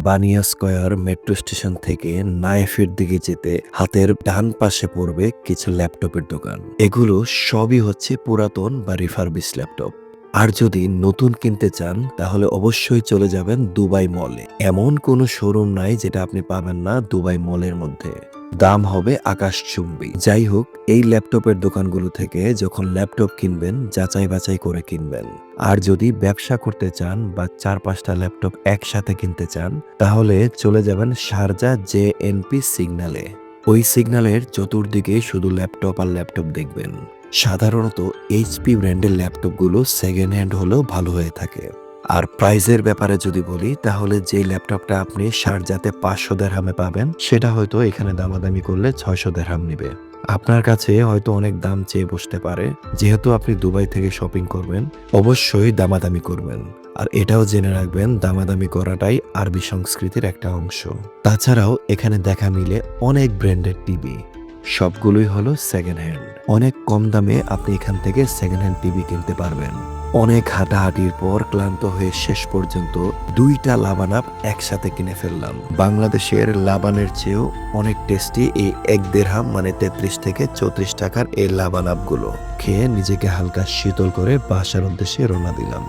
বানিয়া square metro station থেকে নায়েফের দিকে যেতে হাতের ডান পাশে পড়বে কিছু ল্যাপটপের দোকান। এগুলো সবই হচ্ছে পুরাতন বা রিফারবিশ ল্যাপটপ। আর যদি নতুন কিনতে চান তাহলে অবশ্যই চলে যাবেন দুবাই মলে। এমন কোনো শোরুম নাই যেটা আপনি পাবেন না দুবাই মলের মধ্যে। দাম হবে আকাশচুম্বী। যাই হোক, এই ল্যাপটপের দোকানগুলো থেকে যখন ল্যাপটপ কিনবেন যাচাই বাছাই করে কিনবেন। আর যদি ব্যবসা করতে চান বা 4-5টা ল্যাপটপ একসাথে কিনতে চান তাহলে চলে যাবেন শারজা জেএনপি সিগন্যালে। ওই সিগন্যালের চতুর্দিকে শুধু ল্যাপটপ আর ল্যাপটপ দেখবেন। সাধারণত এইচপি ব্র্যান্ডের ল্যাপটপগুলো সেকেন্ড হ্যান্ড হলেও ভালো হয়ে থাকে। আর প্রাইজের ব্যাপারে যদি বলি তাহলে যে ল্যাপটপটা আপনি শারজাতে 500 দিরহামে পাবেন সেটা হয়তো এখানে দামাদামি করলে 600 দিরহাম নিবে। আপনার কাছে হয়তো অনেক দাম চেয়ে বসতে পারে। যেহেতু আপনি দুবাই থেকে শপিং করবেন অবশ্যই দামাদামি করবেন। আর এটাও জেনে রাখবেন দামাদামি করাটাই আরবি সংস্কৃতির একটা অংশ। তাছাড়াও এখানে দেখা মিলে অনেক ব্র্যান্ডের টিভি, সবগুলোই হলো সেকেন্ড হ্যান্ড। অনেক কম দামে আপনি এখান থেকে সেকেন্ড হ্যান্ড টিভি কিনতে পারবেন। অনেক হাঁটাহাঁটির পর ক্লান্ত হয়ে শেষ পর্যন্ত 2টা লাবান আপ একসাথে কিনে ফেললাম। বাংলাদেশের লাবানের চেয়েও অনেক টেস্টি এই 1 দিরহাম মানে 33 থেকে 34 টাকার এই লাবান আপগুলো খেয়ে নিজেকে হালকা শীতল করে বাসার উদ্দেশ্যে রওনা দিলাম।